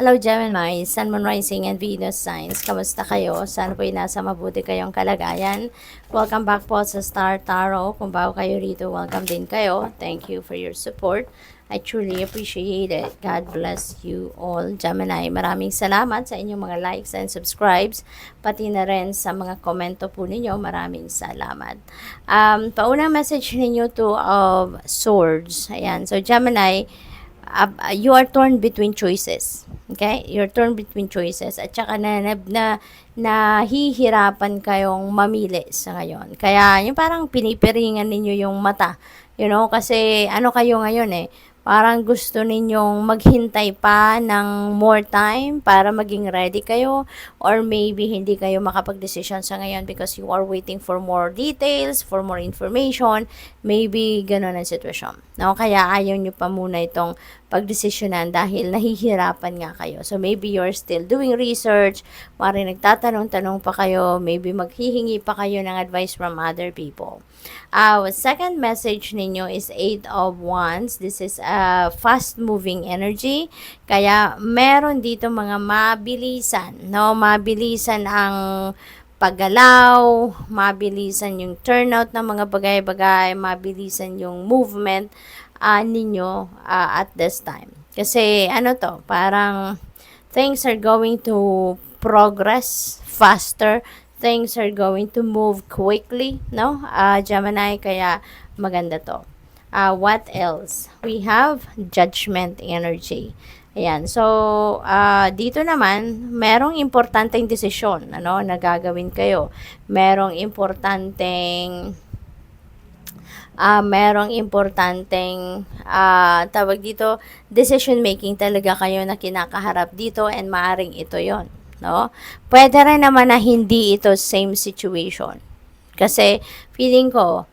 Hello Gemini, Sun, Moon, Rising, and Venus signs. Kamusta kayo? Sana po'y nasa mabuti kayong kalagayan. Welcome back po sa Star Tarot. Kung bago kayo rito, welcome din kayo. Thank you for your support. I truly appreciate it. God bless you all, Gemini. Maraming salamat sa inyong mga likes and subscribes. Pati na rin sa mga komento po ninyo. Maraming salamat. Paunang message ninyo to of Swords. Ayan. So Gemini, you are torn between choices. Okay? You're torn between choices. At saka nahihirapan kayong mamili sa ngayon. Kaya, yung parang pinipiringan ninyo yung mata. You know, kasi ano kayo ngayon eh, parang gusto ninyong maghintay pa ng more time para maging ready kayo, or maybe hindi kayo makapag-decision sa ngayon because you are waiting for more details, for more information, maybe ganun ang sitwasyon. No? Kaya ayaw nyo pa muna itong pagdesisyonan dahil nahihirapan nga kayo. So maybe you're still doing research, maaaring nagtatanong-tanong pa kayo, maybe maghihingi pa kayo ng advice from other people. Second message ninyo is 8 of Wands. This is a fast-moving energy. Kaya meron dito mga mabilisan, no? Mabilisan ang paggalaw, mabilisan yung turnout ng mga bagay-bagay, mabilisan yung movement ninyo at this time. Kasi ano to, parang things are going to progress faster, things are going to move quickly, no? Gemini, kaya maganda to. What else? We have judgment energy. Ayan. So, dito naman, merong importanteng desisyon, ano, na gagawin kayo. Merong importanteng tawag dito, decision making talaga kayo na kinakaharap dito, and maaring ito yon, no? Pwede rin naman na hindi ito same situation. Kasi feeling ko,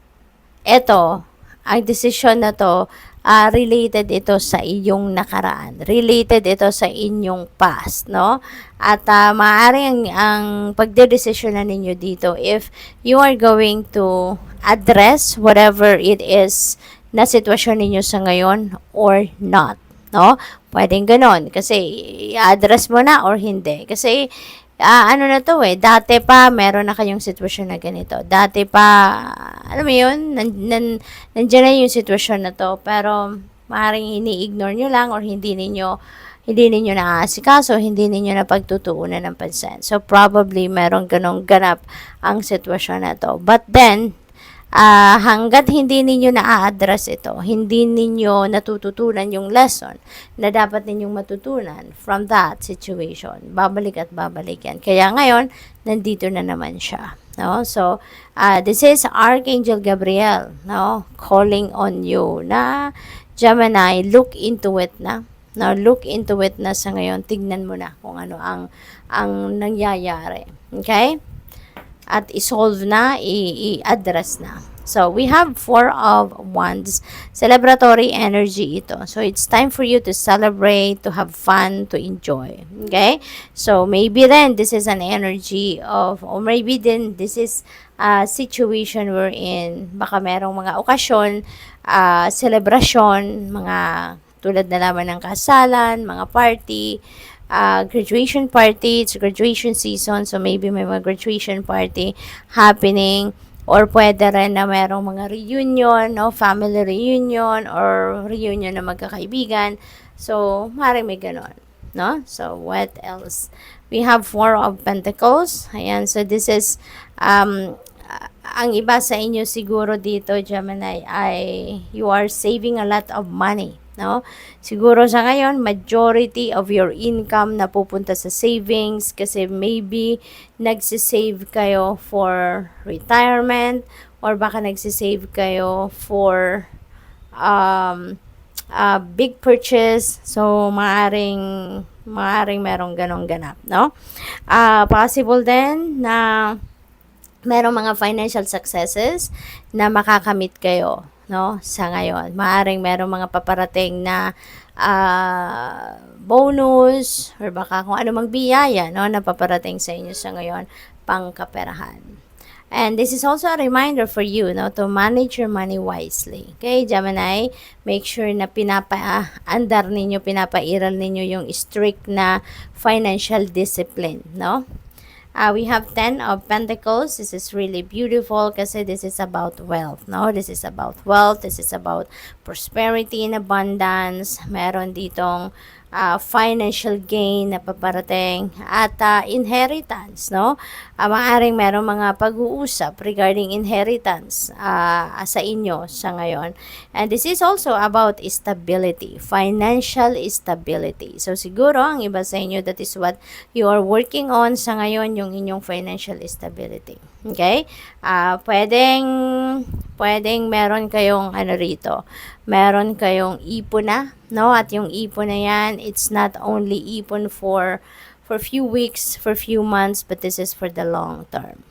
ang decision na to, related ito sa iyong nakaraan. Related ito sa inyong past, no? At maaaring ang pagdedesisyon na ninyo dito, if you are going to address whatever it is na sitwasyon ninyo sa ngayon or not, no? Pwedeng ganon. Kasi i-address mo na or hindi. Kasi ano na to eh, dati pa meron na kayong sitwasyon na ganito. Dati pa, alam mo yun, nandiyan na yung sitwasyon na to, pero maaaring ini-ignore nyo lang or hindi ninyo naaasikaso, hindi ninyo napagtutuunan ng pansin. So, probably meron ganong ganap ang sitwasyon na to. But then, hanggat hindi ninyo na-address ito, hindi ninyo natututunan yung lesson na dapat ninyong matutunan from that situation, babalik at babalik yan. Kaya ngayon, nandito na naman siya. No? So, this is Archangel Gabriel, no? Calling on you na Gemini, look into it na. Now, look into it na sa ngayon. Tignan mo na kung ano ang nangyayari. Okay? At isolve na, i-address na. So, we have 4 of Wands. Celebratory energy ito. So, it's time for you to celebrate, to have fun, to enjoy. Okay? So, maybe then, this is an energy of, or maybe then, this is a situation wherein baka merong mga okasyon, celebration, mga tulad na naman ng kasalan, mga party, graduation party, it's graduation season, so maybe may mga graduation party happening, or pwede rin na merong mga reunion, no, family reunion, or reunion na magkakaibigan, so maaaring may ganon, no? So, what else? We have 4 of Pentacles, ayan, so this is, ang iba sa inyo siguro dito, Gemini, ay you are saving a lot of money, no? Siguro sa ngayon, majority of your income na pupunta sa savings kasi maybe nagsisave kayo for retirement, or baka nagsisave kayo for big purchase. So, maaring merong ganong ganap, no? Possible din na merong mga financial successes na makakamit kayo, no, sa ngayon. Maaring merong mga paparating na bonus, or baka kung ano mang biyaya, no, na paparating sa inyo sa ngayon, pangkaperahan. And this is also a reminder for you, no, to manage your money wisely. Okay, Gemini, make sure na pinapaandar ninyo, pinapairal ninyo yung strict na financial discipline, no? We have 10 of Pentacles. This is really beautiful kasi this is about wealth, no? This is about wealth. This is about prosperity and abundance. Meron ditong financial gain na paparating at inheritance, no? Maaaring meron mga pag-uusap regarding inheritance sa inyo sa ngayon. And this is also about stability, financial stability. So siguro ang iba sa inyo, that is what you are working on sa ngayon, yung inyong financial stability. Okay? Pwedeng meron kayong rito, meron kayong ipon na, no? At yung ipon na yan, it's not only ipon for few weeks, for few months, but this is for the long term.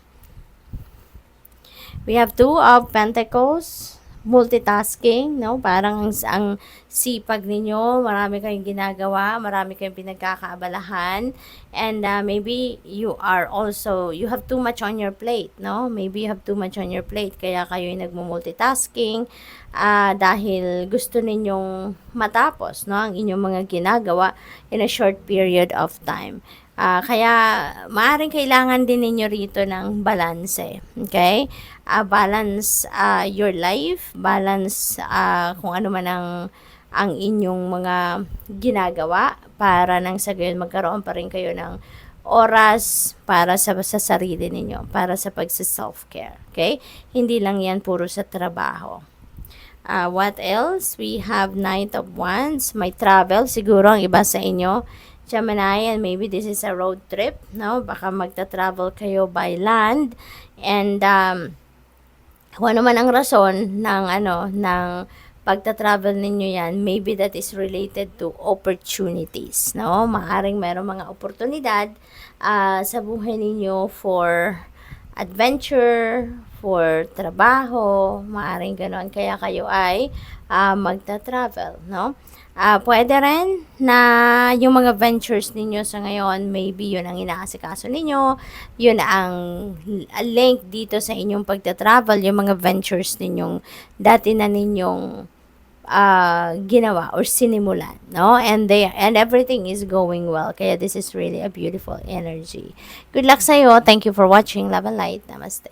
We have 2 of Pentacles, multitasking, no? Parang ang sipag ninyo, marami kayong ginagawa, marami kayong pinagkakaabalahan, and maybe you have too much on your plate, no? Maybe you have too much on your plate, kaya kayo yung nagmo-multitasking dahil gusto ninyong matapos, no, ang inyong mga ginagawa in a short period of time. Kaya maaaring kailangan din ninyo rito ng balance, okay? Balance your life, balance kung ano man ang inyong mga ginagawa para nang sa gayon magkaroon pa rin kayo ng oras para sa sarili ninyo, para sa pagsa-self-care, okay? Hindi lang yan puro sa trabaho. What else? We have Knight of Wands. May travel. Siguro ang iba sa inyo, Gemini, and maybe this is a road trip, no? Baka magta-travel kayo by land. And kung ano man ang rason ng pagta-travel ninyo yan, maybe that is related to opportunities, no? Maaring merong mga oportunidad sa buhay ninyo for adventure, for trabaho, maaring ganon. Kaya kayo ay magta-travel, no? Pwede rin na yung mga ventures ninyo sa ngayon, maybe yun ang inaasikaso ninyo, yun ang link dito sa inyong pagta-travel, yung mga ventures ninyong dati na ninyong ginawa or sinimulan, no? And everything is going well. Kaya this is really a beautiful energy. Good luck sa'yo. Thank you for watching. Love and light. Namaste.